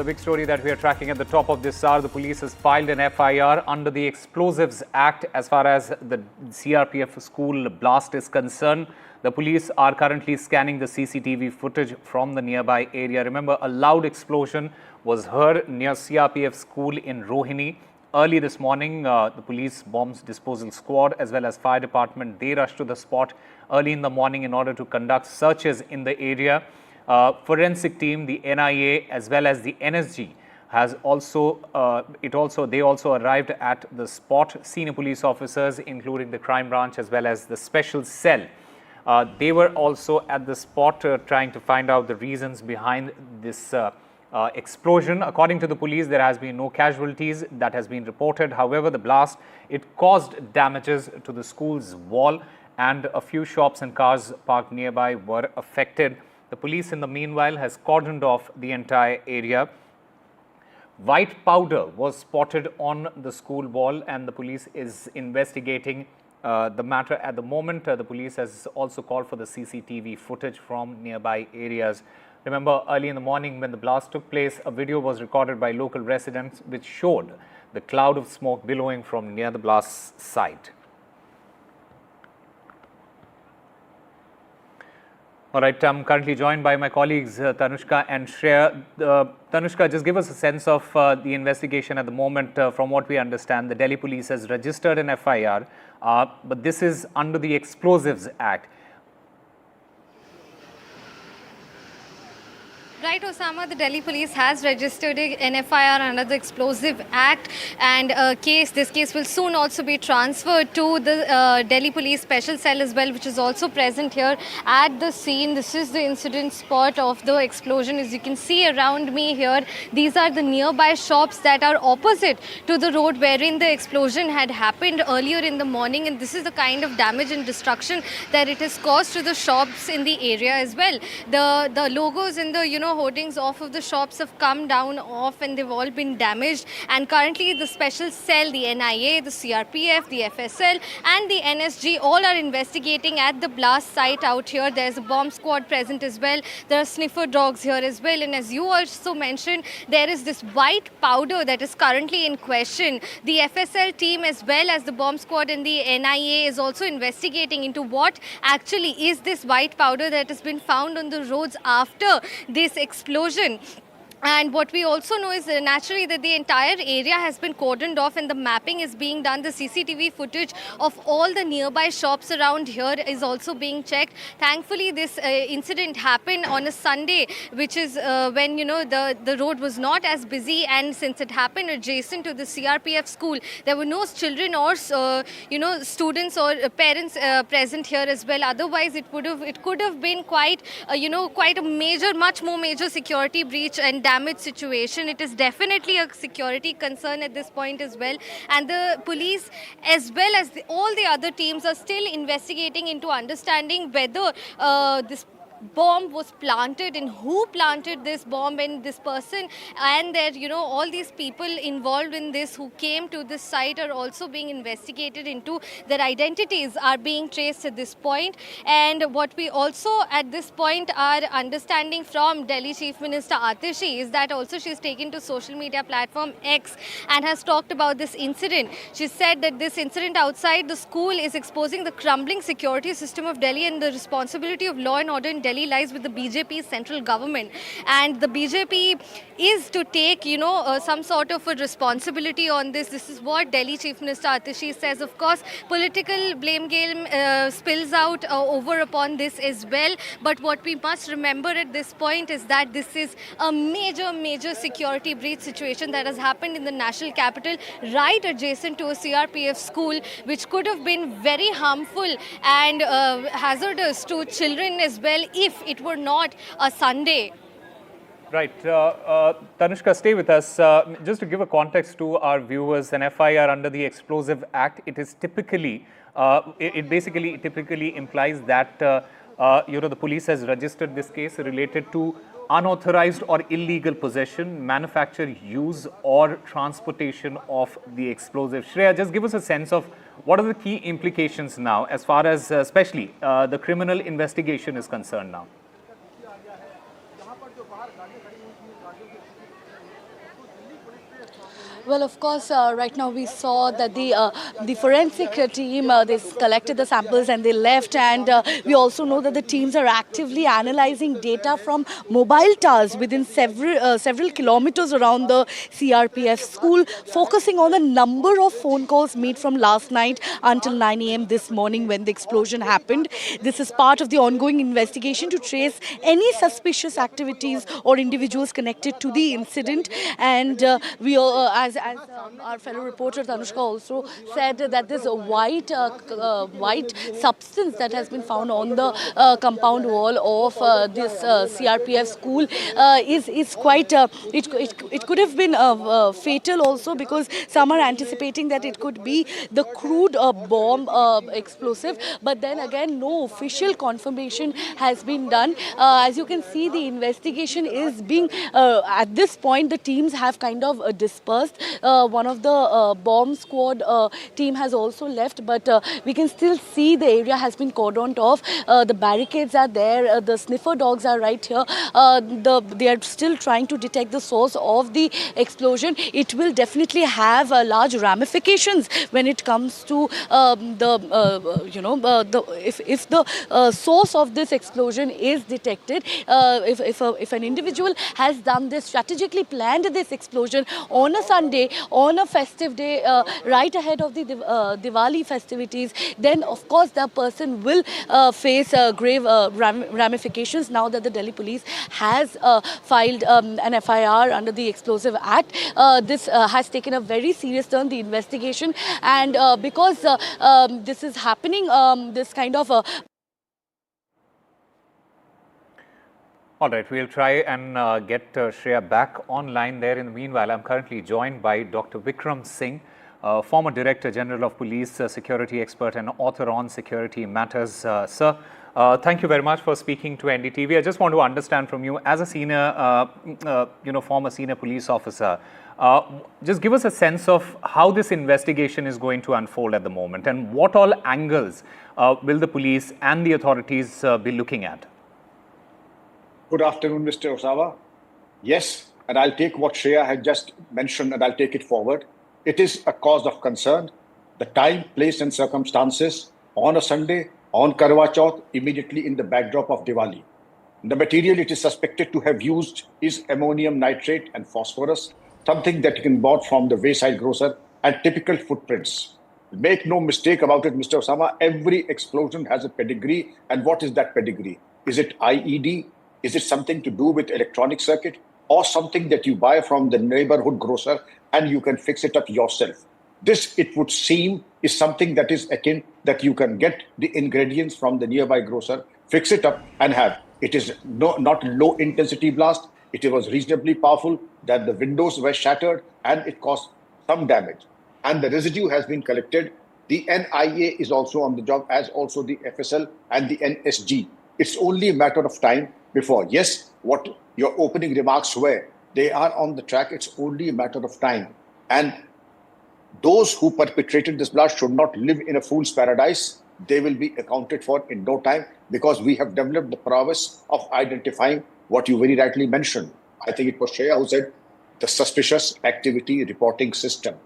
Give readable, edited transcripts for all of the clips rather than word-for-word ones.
The big story that we are tracking at the top of this hour, the police has filed an FIR under the Explosives Act as far as the CRPF school blast is concerned. The police are currently scanning the CCTV footage from the nearby area. Remember, a loud explosion was heard near CRPF school in Rohini. Early this morning, the police bombs disposal squad as well as fire department, they rushed to the spot early in the morning in order to conduct searches in the area. Forensic team, the NIA as well as the NSG has they also arrived at the spot. Senior police officers, including the crime branch as well as the special cell, they were also at the spot trying to find out the reasons behind this explosion. According to the police, there has been no casualties that has been reported. However, the blast, it caused damages to the school's wall and a few shops and cars parked nearby were affected. The police, in the meanwhile, has cordoned off the entire area. White powder was spotted on the school wall and the police is investigating the matter at the moment. The police has also called for the CCTV footage from nearby areas. Remember, early in the morning when the blast took place, a video was recorded by local residents which showed the cloud of smoke billowing from near the blast site. All right, I'm currently joined by my colleagues Tanushka and Shreya. Tanushka, just give us a sense of the investigation at the moment. From what we understand, the Delhi police has registered an FIR, but this is under the Explosives Act. Right, Osama, the Delhi police has registered an FIR under the Explosive Act, and this case will soon also be transferred to the Delhi police special cell as well, which is also present here at the scene. This is the incident spot of the explosion. As you can see around me here, these are the nearby shops that are opposite to the road wherein the explosion had happened earlier in the morning, and this is the kind of damage and destruction that it has caused to the shops in the area as well. The logos and the hoardings off of the shops have come down off and they've all been damaged, and currently the special cell, the NIA, the CRPF, the FSL and the NSG all are investigating at the blast site out here. There's a bomb squad present as well. There are sniffer dogs here as well, and as you also mentioned, there is this white powder that is currently in question. The FSL team as well as the bomb squad and the NIA is also investigating into what actually is this white powder that has been found on the roads after this explosion. And what we also know is naturally that the entire area has been cordoned off and the mapping is being done. The CCTV footage of all the nearby shops around here is also being checked. Thankfully, this incident happened on a Sunday, which is when the road was not as busy, and since it happened adjacent to the CRPF school, there were no children or students or parents present here as well. Otherwise, it could have been quite a major, much more major security breach and damage situation. It is definitely a security concern at this point as well, and the police as well as all the other teams are still investigating into understanding whether this bomb was planted and who planted this bomb, and this person and their all these people involved in this who came to this site are also being investigated into. Their identities are being traced at this point. And what we also at this point are understanding from Delhi Chief Minister Atishi is that also she's taken to social media platform X and has talked about this incident. She said that this incident outside the school is exposing the crumbling security system of Delhi, and the responsibility of law and order in Delhi lies with the BJP central government, and the BJP is to take some sort of a responsibility on this. This is what Delhi Chief Minister Atishi says. Of course, political blame game spills out over upon this as well, but what we must remember at this point is that this is a major security breach situation that has happened in the national capital, right adjacent to a CRPF school, which could have been very harmful and hazardous to children as well if it were not a Sunday. Right. Tanushka, stay with us. Just to give a context to our viewers, an FIR under the Explosive Act, it is typically, it typically implies that, the police has registered this case related to unauthorized or illegal possession, manufacture, use or transportation of the explosive. Shreya, just give us a sense of what are the key implications now as far as especially the criminal investigation is concerned now. Well, of course, right now we saw that the forensic team, they collected the samples and they left, and we also know that the teams are actively analyzing data from mobile towers within several kilometers around the CRPF school, focusing on the number of phone calls made from last night until 9 a.m. this morning when the explosion happened. This is part of the ongoing investigation to trace any suspicious activities or individuals connected to the incident. And as our fellow reporter Tanushka also said, that this white substance that has been found on the compound wall of this CRPF school is quite it could have been fatal also, because some are anticipating that it could be the crude bomb explosive, but then again no official confirmation has been done. As you can see, the investigation is being at this point the teams have kind of dispersed. One of the bomb squad team has also left, but we can still see the area has been cordoned off. The barricades are there, the sniffer dogs are right here. They are still trying to detect the source of the explosion. It will definitely have large ramifications when it comes to if the source of this explosion is detected. If an individual has done this, strategically planned this explosion on a Sunday, on a festive day, right ahead of the Diwali festivities, then of course the person will face grave ramifications. Now that the Delhi police has filed an FIR under the Explosive Act, this has taken a very serious turn, the investigation, and because this is happening, this kind of All right, we'll try and get Shreya back online there. In the meanwhile, I'm currently joined by Dr. Vikram Singh, former Director General of Police, security expert and author on security matters. Sir, thank you very much for speaking to NDTV. I just want to understand from you, as a senior, former senior police officer, just give us a sense of how this investigation is going to unfold at the moment, and what all angles will the police and the authorities be looking at? Good afternoon, Mr. Osawa. Yes, and I'll take what Shreya had just mentioned and I'll take it forward. It is a cause of concern. The time, place and circumstances on a Sunday, on Karwa Chauth, immediately in the backdrop of Diwali. The material it is suspected to have used is ammonium nitrate and phosphorus, something that you can bought from the wayside grocer, and typical footprints. Make no mistake about it, Mr. Osama, every explosion has a pedigree. And what is that pedigree? Is it IED? Is it something to do with electronic circuit, or something that you buy from the neighborhood grocer and you can fix it up yourself? This, it would seem, is something that is akin that you can get the ingredients from the nearby grocer, fix it up and have. It is not low intensity blast. It was reasonably powerful, that the windows were shattered and it caused some damage. And the residue has been collected. The NIA is also on the job, as also the FSL and the NSG. It's only a matter of time before. Yes, what your opening remarks were, they are on the track. It's only a matter of time. And those who perpetrated this blast should not live in a fool's paradise. They will be accounted for in no time, because we have developed the prowess of identifying what you very rightly mentioned. I think it was Shreya who said the suspicious activity reporting system.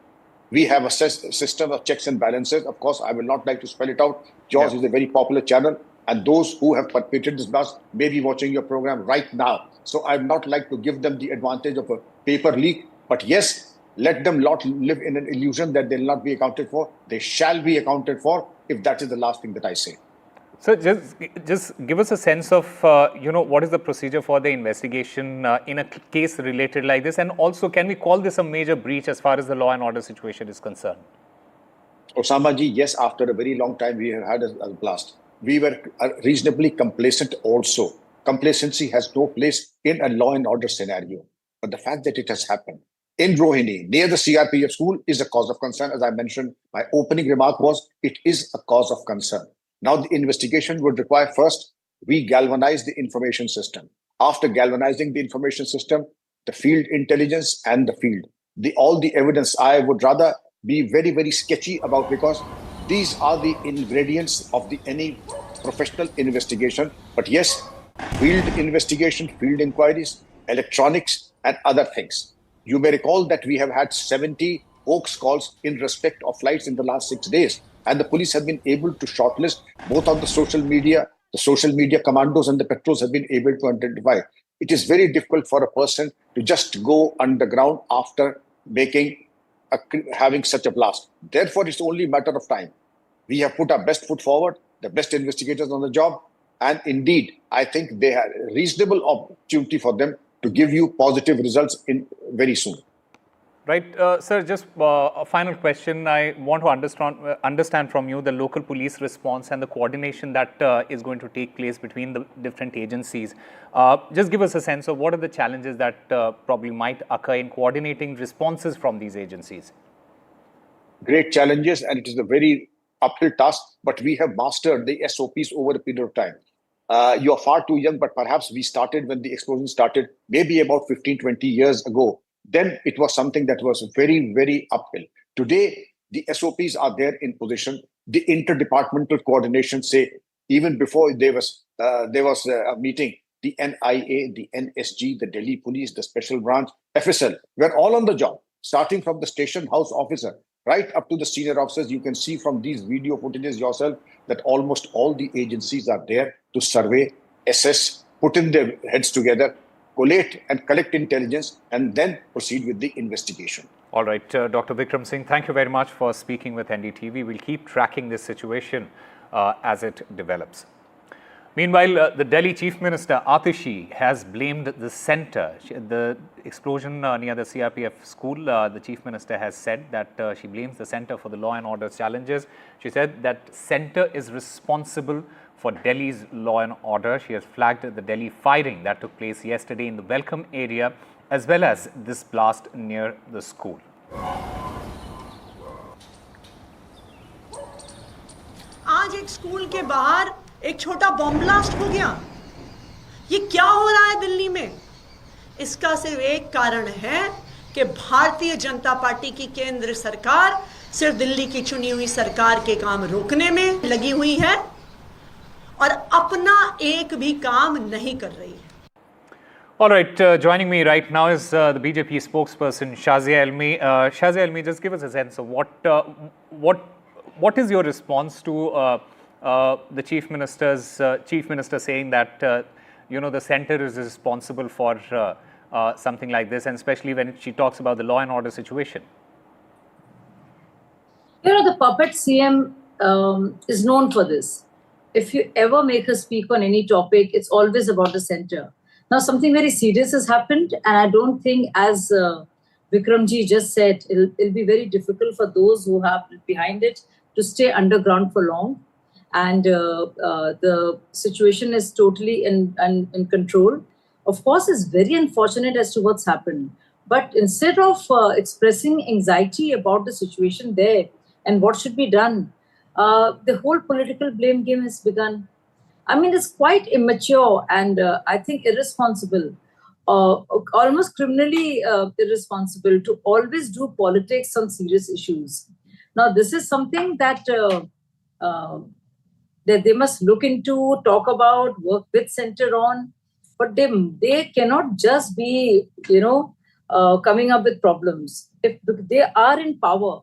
We have a system of checks and balances. Of course, I will not like to spell it out. Yours is a very popular channel. And those who have perpetrated this blast may be watching your program right now. So I'd not like to give them the advantage of a paper leak. But yes, let them not live in an illusion that they'll not be accounted for. They shall be accounted for, if that is the last thing that I say. So just give us a sense of, what is the procedure for the investigation in a case related like this? And also, can we call this a major breach as far as the law and order situation is concerned? Osama ji, yes, after a very long time, we have had a blast. We were reasonably complacent also. Complacency has no place in a law and order scenario. But the fact that it has happened in Rohini, near the CRPF school, is a cause of concern. As I mentioned, my opening remark was, it is a cause of concern. Now, the investigation would require, first, we galvanize the information system. After galvanizing the information system, the field intelligence and the field. All the evidence I would rather be very, very sketchy about, because these are the ingredients of any professional investigation. But yes, field investigation, field inquiries, electronics and other things. You may recall that we have had 70 hoax calls in respect of flights in the last 6 days. And the police have been able to shortlist both on the social media commandos and the patrols have been able to identify. It is very difficult for a person to just go underground after having such a blast. Therefore, it's only a matter of time. We have put our best foot forward, the best investigators on the job. And indeed, I think they have a reasonable opportunity for them to give you positive results in very soon. Right, sir, just a final question. I want to understand from you the local police response and the coordination that is going to take place between the different agencies. Just give us a sense of what are the challenges that probably might occur in coordinating responses from these agencies. Great challenges, and it is a very uphill task, but we have mastered the SOPs over a period of time. You are far too young, but perhaps we started when the explosion started, maybe about 15, 20 years ago. Then it was something that was very, very uphill. Today, the SOPs are there in position. The interdepartmental coordination, say, even before there was a meeting, the NIA, the NSG, the Delhi Police, the Special Branch, FSL, were all on the job, starting from the station house officer, right up to the senior officers. You can see from these video footages yourself that almost all the agencies are there to survey, assess, put in their heads together, collate and collect intelligence, and then proceed with the investigation. All right, Dr. Vikram Singh, thank you very much for speaking with NDTV. We'll keep tracking this situation as it develops. Meanwhile, the Delhi Chief Minister Atishi has blamed the centre. The explosion near the CRPF school, the Chief Minister has said that she blames the centre for the law and order challenges. She said that centre is responsible for Delhi's law and order. She has flagged the Delhi firing that took place yesterday in the Welcome area, as well as this blast near the school. आज एक school के बाहर एक छोटा bomb blast हो गया। ये क्या हो रहा है दिल्ली में? इसका सिर्फ एक कारण है कि भारतीय जनता पार्टी की केंद्र सरकार सिर्फ दिल्ली की चुनी हुई सरकार के काम रोकने में लगी हुई है और अपना एक भी काम नहीं कर रही है। All right, joining me right now is the BJP spokesperson Shazia Ilmi. Shazia Ilmi, just give us a sense of what is your response to the Chief Minister saying that the centre is responsible for something like this, and especially when she talks about the law and order situation. The puppet CM is known for this. If you ever make her speak on any topic, it's always about the centre. Now, something very serious has happened, and I don't think, as Vikramji just said, it'll be very difficult for those who have behind it to stay underground for long. And the situation is totally in control. Of course, it's very unfortunate as to what's happened. But instead of expressing anxiety about the situation there and what should be done, the whole political blame game has begun. I mean, it's quite immature and I think irresponsible, almost criminally irresponsible to always do politics on serious issues. Now, this is something that they must look into, talk about, work with centre on, but they cannot just be, coming up with problems. If they are in power,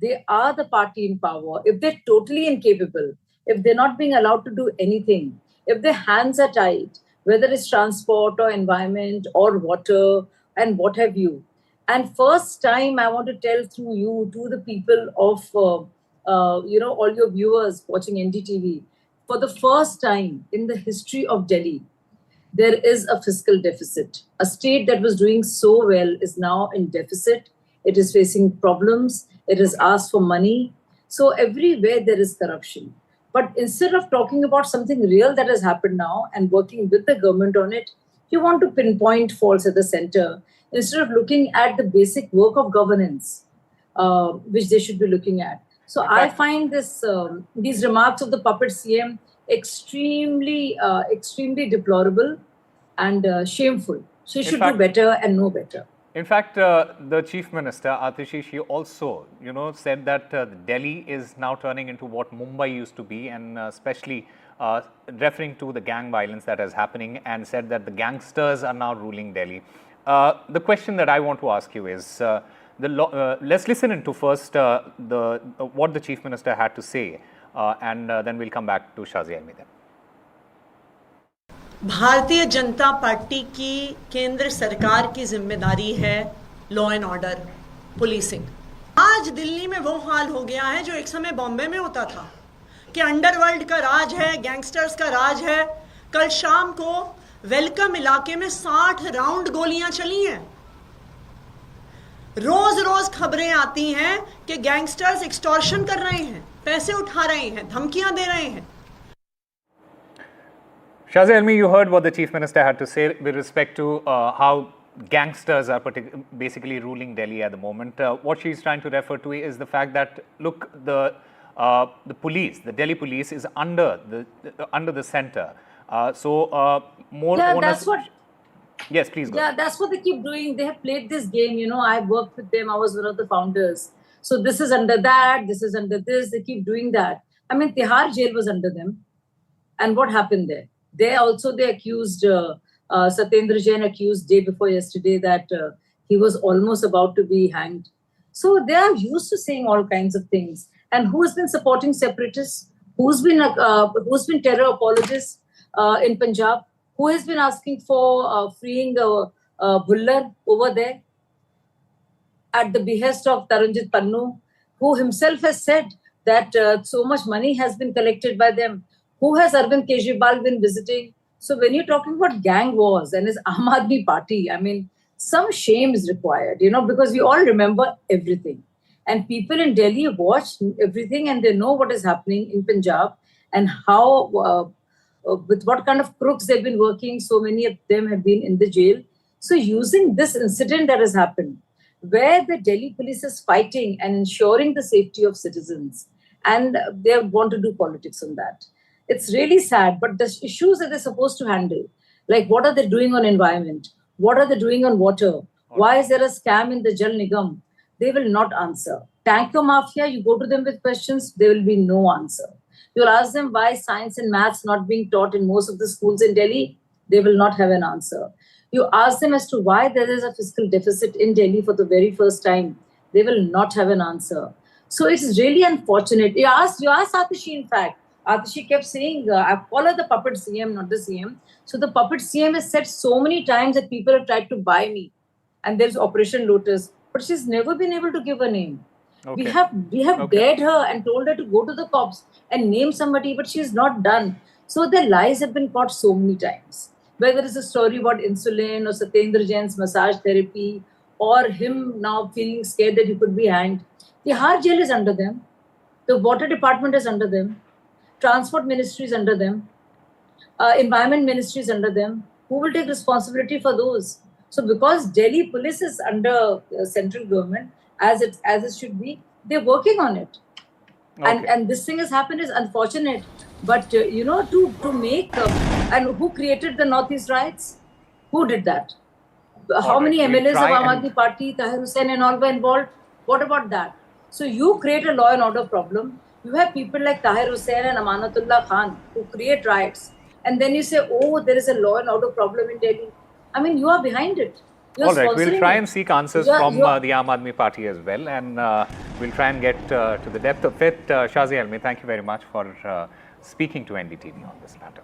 they are the party in power. If they're totally incapable, if they're not being allowed to do anything, if their hands are tied, whether it's transport or environment or water and what have you. And first time I want to tell through you to the people of, all your viewers watching NDTV, for the first time in the history of Delhi, there is a fiscal deficit. A state that was doing so well is now in deficit. It is facing problems. It has asked for money. So everywhere there is corruption. But instead of talking about something real that has happened now and working with the government on it, you want to pinpoint faults at the center instead of looking at the basic work of governance, which they should be looking at. So I find these remarks of the puppet CM extremely deplorable and shameful. She should do better and know better. In fact, the Chief Minister, Atishi, she also, said that Delhi is now turning into what Mumbai used to be, and especially referring to the gang violence that is happening, and said that the gangsters are now ruling Delhi. The question that I want to ask you is, let's listen into first what the Chief Minister had to say, and then we'll come back to Shazia Ilmi then. Bharatiya Janata party की केंद्र सरकार की जिम्मेदारी है law and order, policing. आज दिल्ली में वो हाल हो गया है जो एक समय बॉम्बे में होता था कि अंडरवर्ल्ड का राज है, गैंगस्टर्स का राज है। कल शाम को वेलकम इलाके में 60 राउंड गोलियां चली हैं। रोज रोज खबरें आती हैं कि गैंगस्टर्स एक्सटॉर्शन कर रहे हैं, पैसे उठा रहे हैं, धमकियां दे रहे हैं। Shazia Ilmi, you heard what the Chief Minister had to say with respect to how gangsters are basically ruling Delhi at the moment. What she's trying to refer to is the fact that, look, the police, the Delhi police, is under the center. More. Yeah, that's what. Yes, please go. Yeah, that's what they keep doing. They have played this game. You know, I worked with them. I was one of the founders. So this is under that. This is under this. They keep doing that. I mean, Tihar jail was under them. And what happened there? They accused, Satyendra Jain accused day before yesterday that he was almost about to be hanged. So they are used to saying all kinds of things. And who has been supporting separatists? Who's been terror apologists in Punjab? Who has been asking for freeing Bullar over there at the behest of Taranjit Pannu, who himself has said that so much money has been collected by them? Who has Arvind Kejriwal been visiting? So when you're talking about gang wars and his Aam Aadmi Party, I mean, some shame is required, you know, because we all remember everything. And people in Delhi watch everything and they know what is happening in Punjab and how, with what kind of crooks they've been working. So many of them have been in the jail. So using this incident that has happened, where the Delhi police is fighting and ensuring the safety of citizens, and they want to do politics on that. It's really sad, but the issues that they're supposed to handle, like what are they doing on environment? What are they doing on water? Why is there a scam in the Jal Nigam? They will not answer. Tanker mafia, you go to them with questions, there will be no answer. You'll ask them why science and maths not being taught in most of the schools in Delhi, they will not have an answer. You ask them as to why there is a fiscal deficit in Delhi for the very first time, they will not have an answer. So it's really unfortunate. You asked Atishi, in fact. Atishi kept saying, I call her the puppet CM, not the CM. So the puppet CM has said so many times that people have tried to buy me. And there's Operation Lotus. But she's never been able to give a name. Okay. We have dared her and told her to go to the cops and name somebody, but she's not done. So their lies have been caught so many times. Whether it's a story about insulin or Satyendra Jain's massage therapy or him now feeling scared that he could be hanged. Tihar jail is under them. The water department is under them. Transport ministry is under them, environment ministry is under them. Who will take responsibility for those? So because Delhi police is under central government, as it should be, they're working on it. Okay. And this thing has happened is unfortunate. But, you know, to make, and who created the Northeast riots? Who did that? How many MLAs of Aam Aadmi Party, Tahir Hussain and all were involved? What about that? So you create a law and order problem. You have people like Tahir Hussain and Amanatullah Khan who create riots. And then you say, oh, there is a law and order problem in Delhi. I mean, you are behind it. All right, we'll try and seek answers from the Aam Aadmi Party as well. And we'll try and get to the depth of it. Shazia Ilmi, thank you very much for speaking to NDTV on this matter.